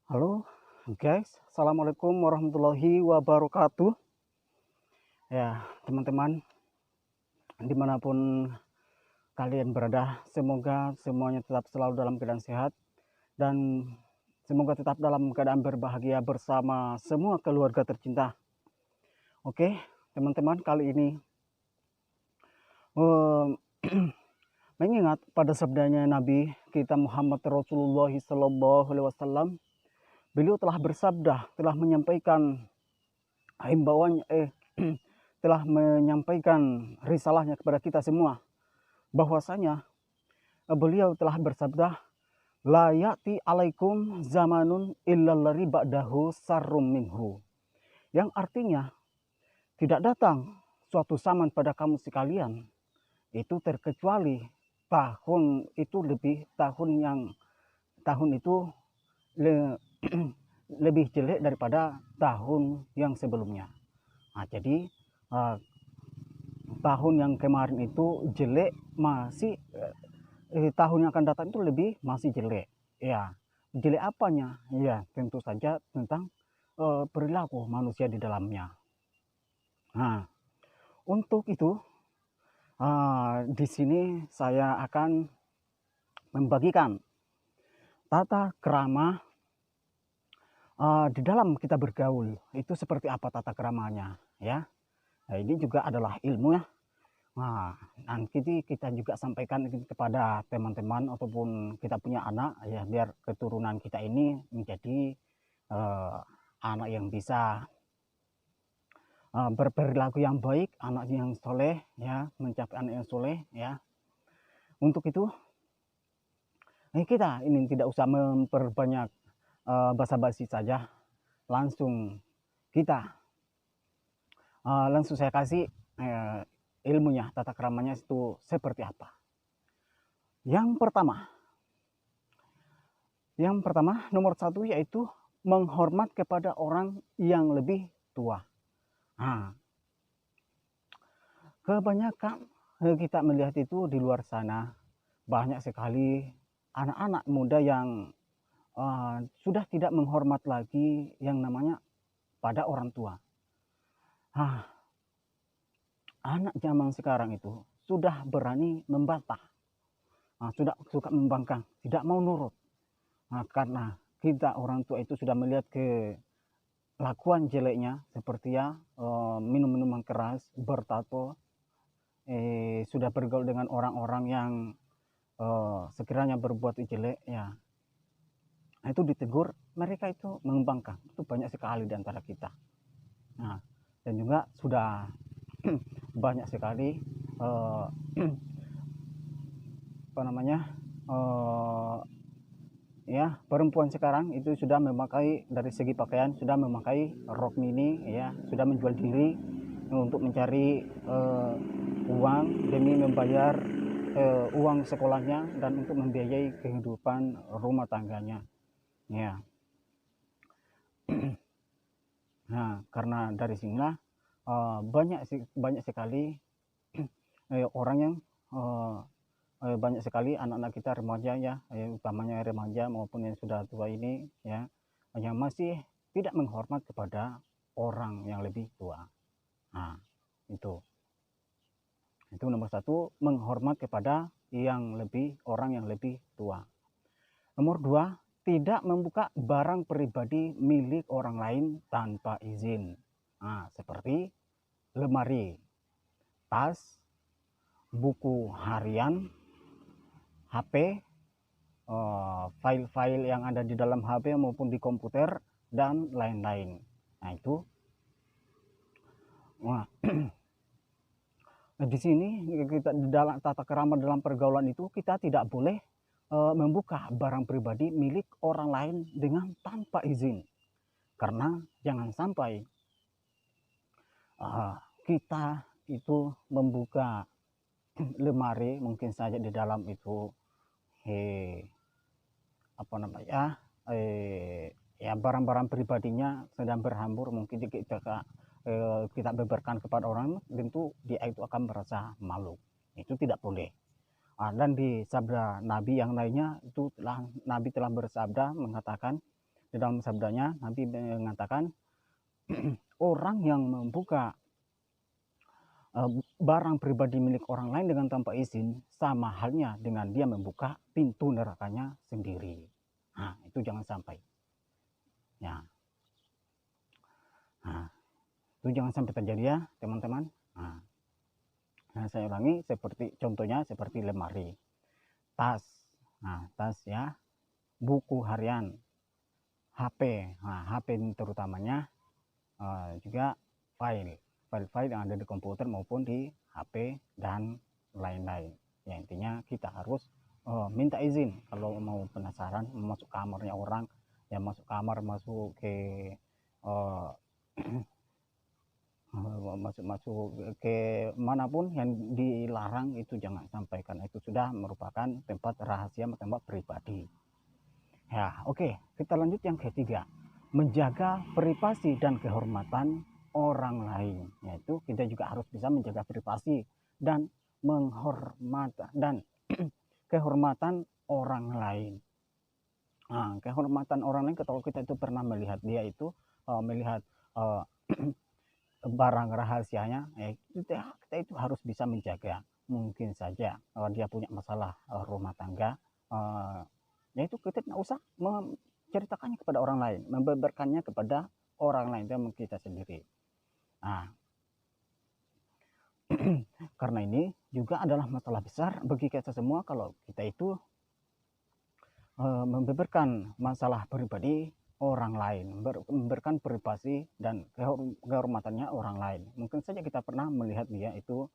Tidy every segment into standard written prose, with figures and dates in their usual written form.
Halo guys, Assalamualaikum warahmatullahi wabarakatuh. Ya teman-teman, dimanapun kalian berada, semoga semuanya tetap selalu dalam keadaan sehat dan semoga tetap dalam keadaan berbahagia bersama semua keluarga tercinta. Oke teman-teman, kali ini mengingat pada sabdanya Nabi kita Muhammad Rasulullah SAW. Beliau telah bersabda, telah menyampaikan himbauan telah menyampaikan risalahnya kepada kita semua, bahwasanya beliau telah bersabda, la ya'ti alaikum zamanun illallari ba'dahu sarrum minhu, yang artinya tidak datang suatu zaman pada kamu sekalian itu terkecuali tahun itu lebih tahun itu lebih jelek daripada tahun yang sebelumnya. Nah, jadi tahun yang kemarin itu jelek, masih tahun yang akan datang itu lebih masih jelek. Ya, jelek apanya? Ya, tentu saja tentang perilaku manusia di dalamnya. Nah, untuk itu di sini saya akan membagikan tata krama di dalam kita bergaul itu seperti apa tata keramanya, ya. Nah, ini juga adalah ilmu ya. Nah, nanti kita juga sampaikan kepada teman-teman ataupun kita punya anak ya, biar keturunan kita ini menjadi anak yang bisa berperilaku yang baik, anak yang soleh ya, mencapai anak yang soleh ya. Untuk itu kita ini tidak usah memperbanyak basa-basi saja, langsung saya kasih ilmunya, tata keramanya itu seperti apa. Yang pertama, nomor satu yaitu menghormat kepada orang yang lebih tua. Nah, kebanyakan kita melihat itu di luar sana banyak sekali anak-anak muda yang sudah tidak menghormat lagi yang namanya pada orang tua. Nah, anak zaman sekarang itu sudah berani membantah, sudah suka membangkang, tidak mau nurut. Nah, karena kita orang tua itu sudah melihat kelakuan jeleknya seperti ya minum minuman keras, bertato, sudah bergaul dengan orang-orang yang sekiranya berbuat jelek ya. Nah, itu ditegur, mereka itu membangkang. Itu banyak sekali di antara kita. Nah, dan juga sudah banyak sekali apa namanya ya, perempuan sekarang itu sudah memakai, dari segi pakaian sudah memakai rok mini ya, sudah menjual diri untuk mencari uang demi membayar uang sekolahnya dan untuk membiayai kehidupan rumah tangganya ya. Nah, karena dari sinilah banyak sekali orang yang banyak sekali anak-anak kita remaja ya, utamanya remaja maupun yang sudah tua ini ya, yang masih tidak menghormat kepada orang yang lebih tua. Nah, itu nomor satu, menghormat kepada orang yang lebih tua. Nomor dua, tidak membuka barang pribadi milik orang lain tanpa izin. Nah, seperti lemari, tas, buku harian, HP, file-file yang ada di dalam HP maupun di komputer dan lain-lain. Nah, itu. Nah, di sini kita di dalam tata kerama dalam pergaulan itu kita tidak boleh membuka barang pribadi milik orang lain dengan tanpa izin. Karena jangan sampai kita itu membuka lemari, mungkin saja di dalam itu apa namanya ya, barang-barang pribadinya sedang berhambur, mungkin kita beberkan kepada orang, tentu dia itu akan merasa malu. Itu tidak boleh. Dan di sabda Nabi yang lainnya itu Nabi telah bersabda mengatakan, Di dalam sabdanya Nabi mengatakan orang yang membuka barang pribadi milik orang lain dengan tanpa izin sama halnya dengan dia membuka pintu nerakanya sendiri. Nah, itu jangan sampai. Ya. Nah, itu jangan sampai terjadi ya, teman-teman. Nah, saya ulangi, seperti contohnya seperti lemari, tas. Nah, tas ya, buku harian, HP. Nah, HP terutamanya juga file-file yang ada di komputer maupun di HP dan lain-lain. Ya, intinya kita harus minta izin kalau mau penasaran masuk kamarnya orang, ya masuk kamar, masuk ke masuk ke manapun yang dilarang itu jangan sampai, karena itu sudah merupakan tempat rahasia, tempat pribadi. Ya, oke, kita lanjut yang ketiga, menjaga privasi dan kehormatan orang lain. Yaitu kita juga harus bisa menjaga privasi dan menghormati dan kehormatan orang lain. Nah, kehormatan orang lain, kalau kita itu pernah melihat dia itu melihat barang rahasianya, kita itu harus bisa menjaga. Mungkin saja dia punya masalah rumah tangga, yaitu kita tidak usah menceritakannya kepada orang lain, membeberkannya kepada orang lain, dan kita sendiri. Nah, karena ini juga adalah masalah besar bagi kita semua kalau kita itu membeberkan masalah pribadi orang lain, memberikan privasi dan kehormatannya orang lain. Mungkin saja kita pernah melihat dia itu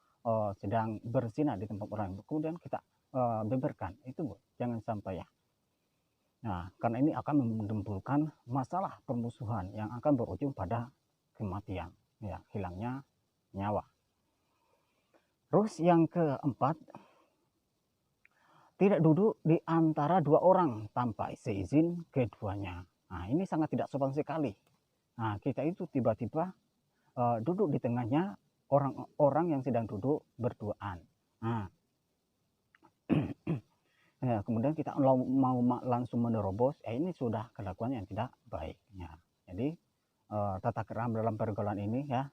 sedang berzina di tempat orang, kemudian kita beberkan, itu jangan sampai ya. Nah, karena ini akan menimbulkan masalah permusuhan yang akan berujung pada kematian, ya, hilangnya nyawa. Terus yang keempat, tidak duduk di antara dua orang tanpa seizin keduanya. Nah, ini sangat tidak sopan sekali. Nah, kita itu tiba-tiba duduk di tengahnya orang-orang yang sedang duduk berduaan. Nah, ya, kemudian kita mau langsung menerobos, ini sudah kelakuan yang tidak baik. Ya. Jadi tata kerama dalam pergaulan ini ya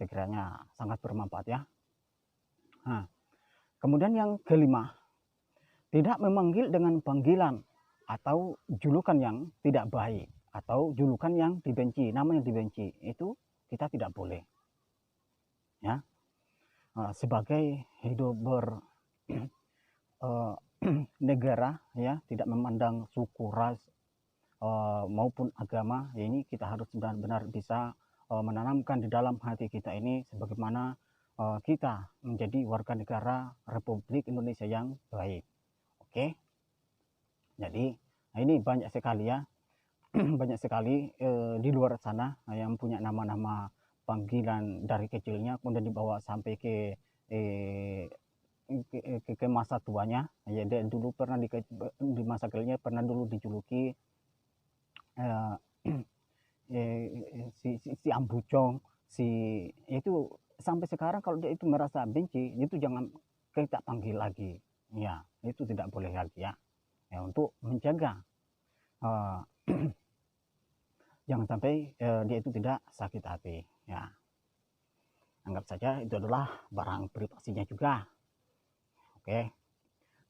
sekiranya sangat bermanfaat ya. Nah, kemudian yang kelima, tidak memanggil dengan panggilan atau julukan yang tidak baik atau julukan yang dibenci, nama yang dibenci, itu kita tidak boleh. Ya, sebagai hidup negara ya, tidak memandang suku, ras maupun agama, ya, ini kita harus benar-benar bisa menanamkan di dalam hati kita ini sebagaimana kita menjadi warga negara Republik Indonesia yang baik. Oke, jadi ini banyak sekali ya, banyak sekali di luar sana yang punya nama-nama panggilan dari kecilnya kemudian dibawa sampai ke masa tuanya. Ya, dia dulu pernah di masa kecilnya pernah dulu dijuluki si Ambucong, itu sampai sekarang kalau dia itu merasa benci, itu jangan kita panggil lagi. Ya, itu tidak boleh lagi ya. Ya, untuk menjaga jangan sampai dia itu tidak sakit hati. Ya, anggap saja itu adalah barang privasinya juga. Oke,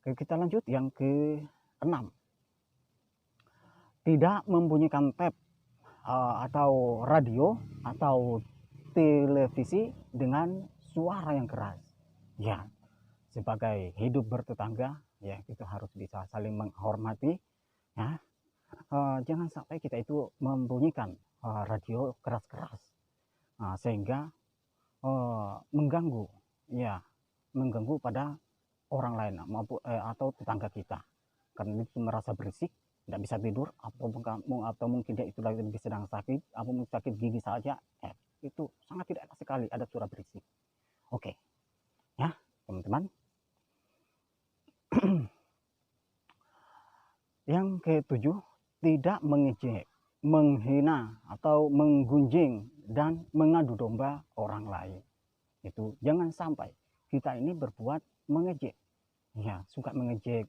kita lanjut yang ke-6. Tidak membunyikan tape atau radio atau televisi dengan suara yang keras. Ya, sebagai hidup bertetangga, ya kita harus bisa saling menghormati. Ya, jangan sampai kita itu membunyikan radio keras-keras sehingga mengganggu, ya, mengganggu pada orang lain maupun atau tetangga kita, karena itu merasa berisik, tidak bisa tidur, atau mungkin dia itu lagi sedang sakit, atau mungkin sakit gigi saja, itu sangat tidak enak sekali ada suara berisik. Oke, ya teman-teman. Yang ke-7, tidak mengejek, menghina atau menggunjing dan mengadu domba orang lain. Itu jangan sampai kita ini berbuat mengejek, ya, suka mengejek,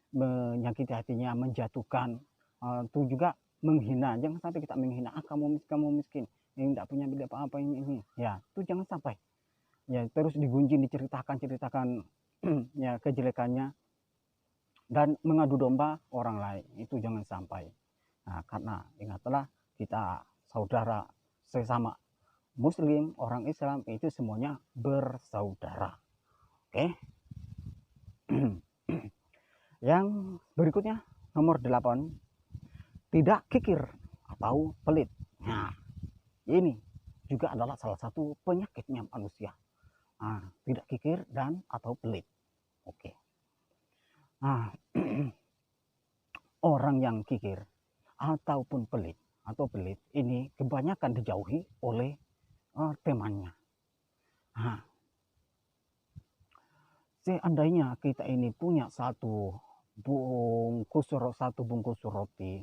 menyakiti hatinya, menjatuhkan itu juga menghina. Jangan sampai kita menghina, kamu miskin, ini tidak punya beli apa-apa ini. Ya, itu jangan sampai. Ya, terus digunjing, diceritakan ya kejelekannya dan mengadu domba orang lain. Itu jangan sampai. Nah, karena ingatlah kita saudara sesama Muslim, orang Islam itu semuanya bersaudara. Oke. Yang berikutnya nomor 8, tidak kikir atau pelit. Nah, ini juga adalah salah satu penyakitnya manusia. Nah, tidak kikir dan atau pelit. Oke. Nah, orang yang kikir ataupun pelit ini kebanyakan dijauhi oleh temannya. Nah, seandainya kita ini punya satu bungkus roti,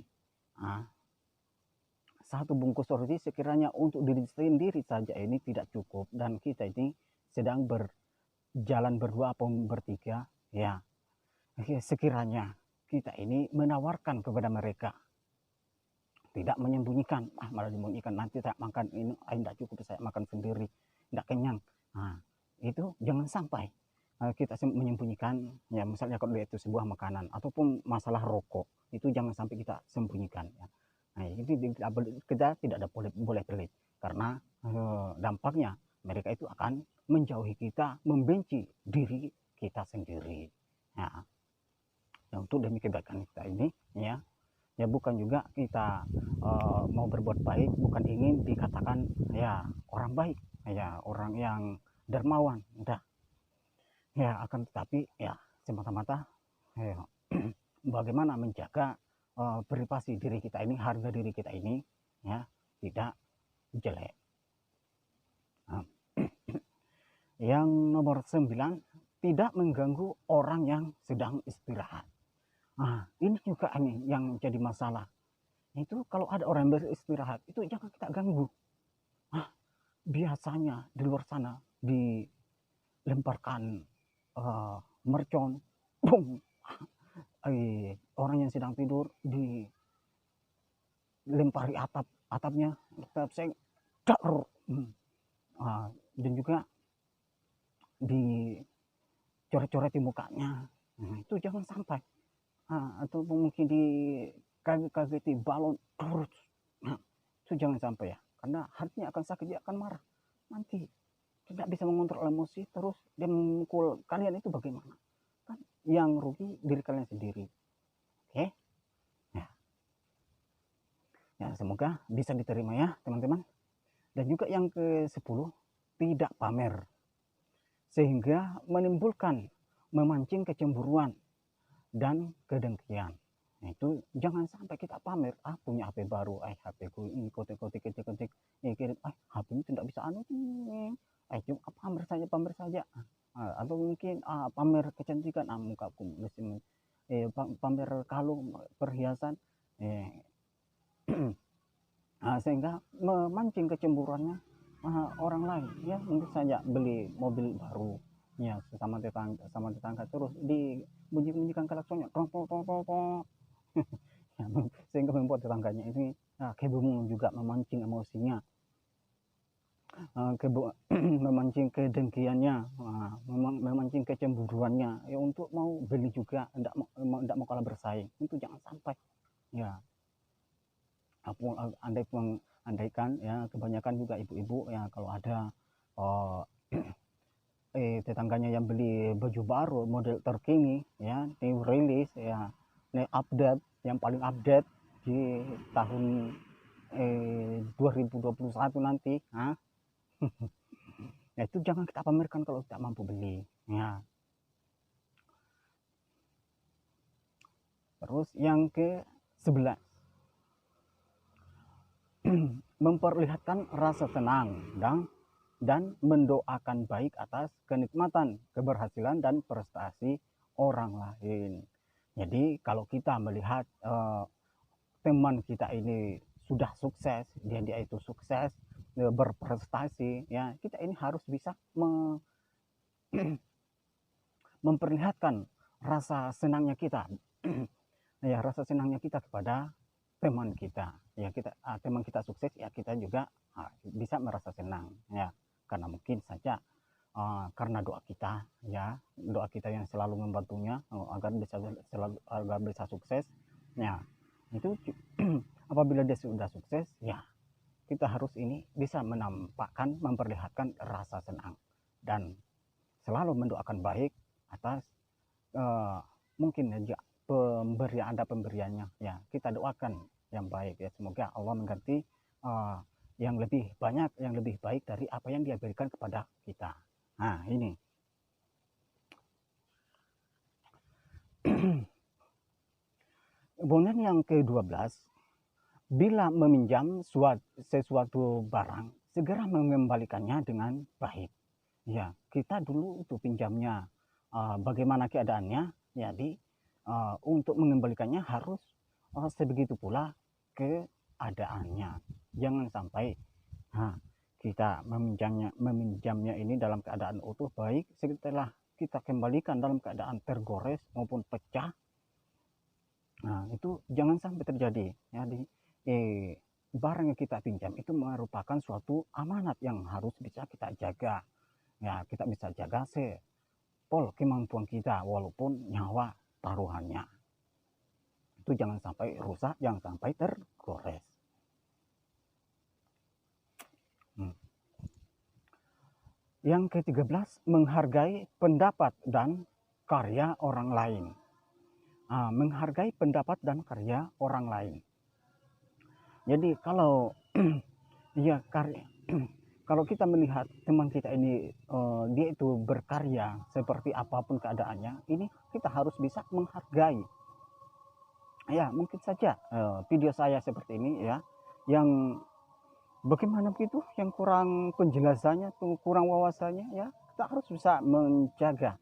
satu bungkus roti sekiranya untuk diri sendiri saja ini tidak cukup, dan kita ini sedang berjalan berdua atau bertiga, ya sekiranya kita ini menawarkan kepada mereka, tidak menyembunyikan, malah disembunyikan, nanti saya makan ini tidak cukup, saya makan sendiri, tidak kenyang. Nah, itu jangan sampai kita menyembunyikan, ya misalnya kalau itu sebuah makanan ataupun masalah rokok, itu jangan sampai kita sembunyikan, ya. Nah, ini kita tidak ada boleh pelit, karena dampaknya mereka itu akan menjauhi kita, membenci diri kita sendiri. Ya, untuk demi kebaikan kita ini, ya bukan juga kita mau berbuat baik, bukan ingin dikatakan ya orang baik, ya orang yang dermawan, udah. Ya, akan tetapi ya semata-mata ya, bagaimana menjaga privasi diri kita ini, harga diri kita ini, ya tidak jelek. Nah, yang nomor 9, tidak mengganggu orang yang sedang istirahat. Nah, ini juga yang jadi masalah. Itu kalau ada orang yang beristirahat, itu jangan kita ganggu. Nah, biasanya di luar sana dilemparkan mercon, boom, orang yang sedang tidur dilempari atapnya, saya dar, dan juga dicoret-coret di mukanya. Nah, itu jangan sampai. Atau mungkin dikaget-kageti balon, nah, itu jangan sampai, ya, karena hatinya akan sakit, dia akan marah, nanti tidak bisa mengontrol emosi, terus dia memukul kalian, itu bagaimana? Kan yang rugi diri kalian sendiri. Oke, ya semoga bisa diterima ya teman-teman. Dan juga yang ke-10, tidak pamer, sehingga memancing kecemburuan dan kedengkian. Nah, itu jangan sampai kita pamer, punya HP baru, HP ku ini kotek-kotek, kirim, HP ini tidak bisa cuma pamer saja, atau mungkin pamer kecantikan, mukaku pamer kalung, perhiasan, sehingga memancing kecemburuannya orang lain, ya mungkin saja beli mobil baru, ya sama tetangga terus dibunyikan klaksonnya, sehingga membuat tetangganya ini kebingungan, juga memancing emosinya, memancing kedengkiannya, memancing kecemburuannya, ya untuk mau beli juga, tidak mau kalah bersaing. Itu jangan sampai, ya. Andaikan ya kebanyakan juga ibu-ibu, ya kalau ada tetangganya yang beli baju baru model terkini, ya new release, ya new update, yang paling update di tahun 2021 nanti, ya itu jangan kita pamerkan kalau tidak mampu beli, ya. Terus yang ke-11, memperlihatkan rasa senang dan mendoakan baik atas kenikmatan, keberhasilan, dan prestasi orang lain. Jadi kalau kita melihat teman kita ini sudah sukses, dia itu sukses, berprestasi, ya kita ini harus bisa memperlihatkan rasa senangnya kita, ya rasa senangnya kita kepada teman kita, ya kita teman kita sukses, ya kita juga bisa merasa senang, ya karena mungkin saja karena doa kita, ya doa kita yang selalu membantunya agar bisa sukses, ya itu apabila dia sudah sukses, ya kita harus ini bisa menampakkan, memperlihatkan rasa senang dan selalu mendoakan baik atas mungkin aja ada pemberiannya, ya kita doakan yang baik, ya semoga Allah mengganti yang lebih banyak, yang lebih baik dari apa yang dia berikan kepada kita. Nah ini kemudian yang ke-12, bila meminjam sesuatu barang, segera mengembalikannya dengan baik. Ya, kita dulu itu pinjamnya bagaimana keadaannya, jadi untuk mengembalikannya harus sebegitu pula keadaannya. Jangan sampai kita meminjamnya ini dalam keadaan utuh baik, setelah kita kembalikan dalam keadaan tergores maupun pecah. Nah, itu jangan sampai terjadi. Jadi barang yang kita pinjam itu merupakan suatu amanat yang harus bisa kita jaga. Ya, kita bisa jaga sepol kemampuan kita walaupun nyawa taruhannya. Itu jangan sampai rusak, jangan sampai tergores. Yang ke-13, menghargai pendapat dan karya orang lain. Menghargai pendapat dan karya orang lain. Jadi kalau ya kalau kita melihat teman kita ini dia itu berkarya seperti apapun keadaannya, ini kita harus bisa menghargai. Ya mungkin saja video saya seperti ini, ya yang bagaimana begitu, yang kurang penjelasannya, kurang wawasannya, ya kita harus bisa menjaga,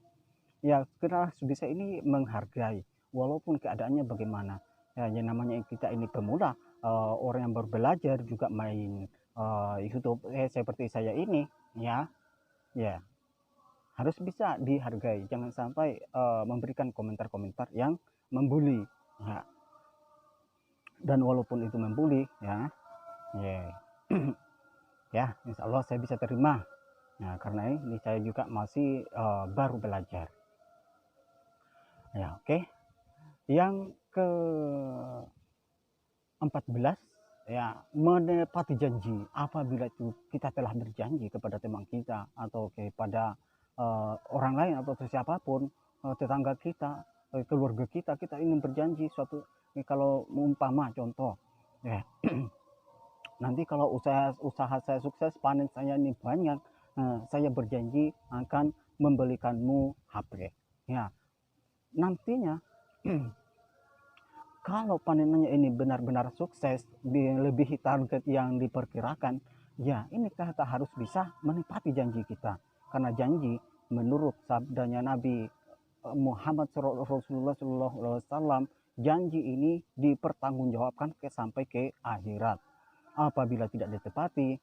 ya kita harus bisa ini menghargai walaupun keadaannya bagaimana. Ya, yang namanya kita ini pemula, orang yang baru belajar juga main YouTube seperti saya ini, ya harus bisa dihargai, jangan sampai memberikan komentar-komentar yang membuli, ya. Dan walaupun itu membuli, ya ya insya Allah saya bisa terima, nah karena ini saya juga masih baru belajar, ya. Oke. Yang ke-14, ya menepati janji. Apabila itu kita telah berjanji kepada teman kita atau kepada orang lain atau siapapun, tetangga kita, keluarga kita, kita ingin berjanji suatu, kalau umpama contoh, ya nanti kalau usaha saya sukses, panen saya ini banyak, saya berjanji akan membelikanmu HP. Ya, nantinya kalau panenannya ini benar-benar sukses, melebihi target yang diperkirakan, ya ini kita harus bisa menepati janji kita. Karena janji menurut sabdanya Nabi Muhammad Rasulullah SAW, janji ini dipertanggungjawabkan sampai ke akhirat. Apabila tidak ditepati,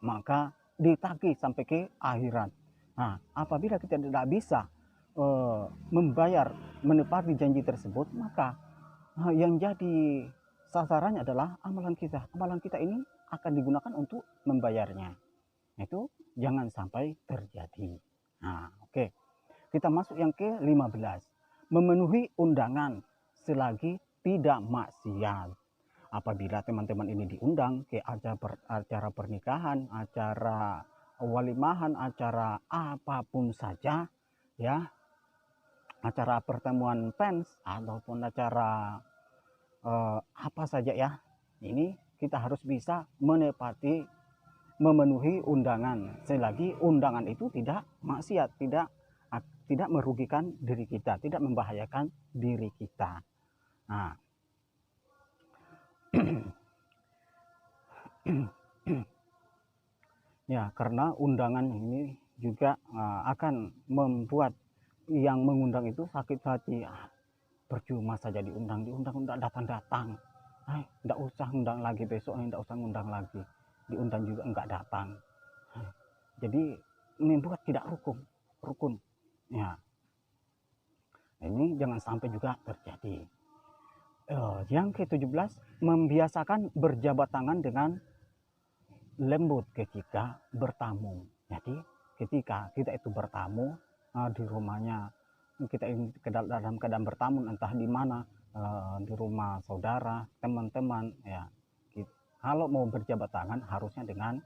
maka ditagih sampai ke akhirat. Nah, apabila kita tidak bisa membayar, menepati janji tersebut, maka yang jadi sasarannya adalah amalan kita. Amalan kita ini akan digunakan untuk membayarnya. Itu jangan sampai terjadi. Nah, oke. Kita masuk yang ke-15. Memenuhi undangan selagi tidak maksiat. Apabila teman-teman ini diundang ke acara pernikahan, acara walimahan, acara apapun saja, ya, acara pertemuan fans ataupun acara apa saja, ya, ini kita harus bisa menepati, memenuhi undangan selagi undangan itu tidak maksiat, tidak merugikan diri kita, tidak membahayakan diri kita. Nah, ya karena undangan ini juga akan membuat yang mengundang itu sakit hati. Percuma saja diundang datang-datang, tidak usah undang lagi besok, tidak usah undang lagi, diundang juga enggak datang. Jadi membuat tidak rukun, ya. Ini jangan sampai juga terjadi. Yang ke-17, membiasakan berjabat tangan dengan lembut ketika bertamu. Jadi ketika kita itu bertamu di rumahnya, kita ini dalam keadaan bertamu entah di mana, di rumah saudara, teman-teman, ya. Kalau mau berjabat tangan harusnya dengan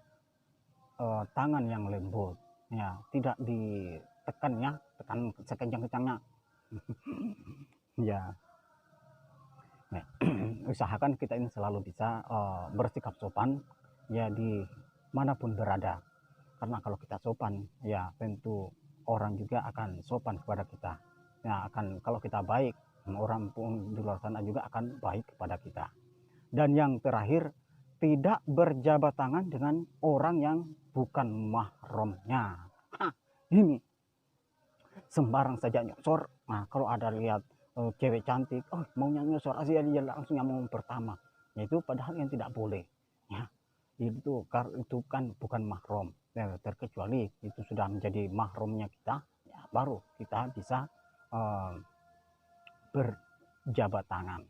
tangan yang lembut, ya, tidak ditekan ya, tekan sekencang-kencangnya. Ya, nah, usahakan kita ini selalu bisa bersikap sopan ya di manapun berada. Karena kalau kita sopan, ya tentu orang juga akan sopan kepada kita. Ya, kalau kita baik, orang pun di luar sana juga akan baik kepada kita. Dan yang terakhir, tidak berjabat tangan dengan orang yang bukan mahramnya. Ini sembarang saja nyosor. Nah, kalau ada lihat cewek cantik, oh maunya nyosor aja dia langsung yang mau pertama. Itu padahal yang tidak boleh. Ya, itu kan bukan mahram. Ya, terkecuali itu sudah menjadi mahramnya kita, ya, baru kita bisa berjabat tangan.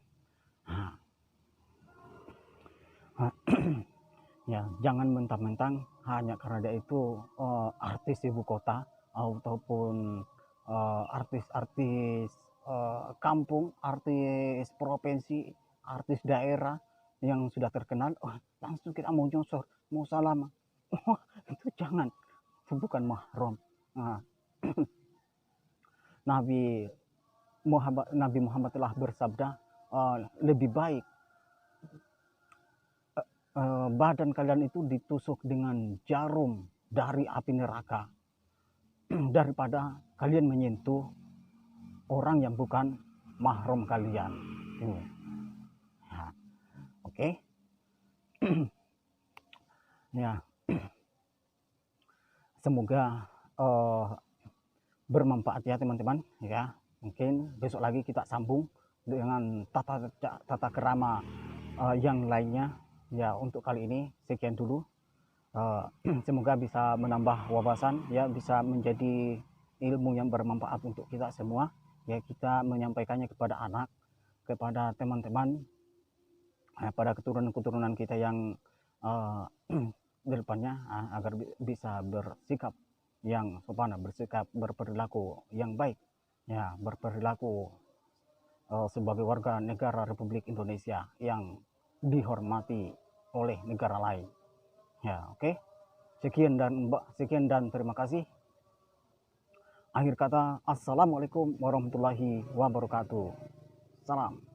Nah, ya, jangan mentang-mentang hanya karena dia itu artis ibu kota ataupun artis-artis kampung, artis provinsi, artis daerah yang sudah terkenal, oh, langsung kita mau nyosor, mau salam. Oh, itu jangan, itu bukan mahram. Nah, Nabi Muhammad telah bersabda, lebih baik badan kalian itu ditusuk dengan jarum dari api neraka daripada kalian menyentuh orang yang bukan mahram kalian. Nah, oke. Ya, semoga bermanfaat ya teman-teman. Ya, mungkin besok lagi kita sambung dengan tata kerama yang lainnya. Ya, untuk kali ini sekian dulu. Semoga bisa menambah wawasan, ya, bisa menjadi ilmu yang bermanfaat untuk kita semua. Ya, kita menyampaikannya kepada anak, kepada teman-teman, pada keturunan-keturunan kita yang di depannya, agar bisa bersikap yang sopan, bersikap berperilaku yang baik, ya, berperilaku sebagai warga negara Republik Indonesia yang dihormati oleh negara lain. Ya, oke. Sekian dan terima kasih. Akhir kata, assalamualaikum warahmatullahi wabarakatuh. Salam.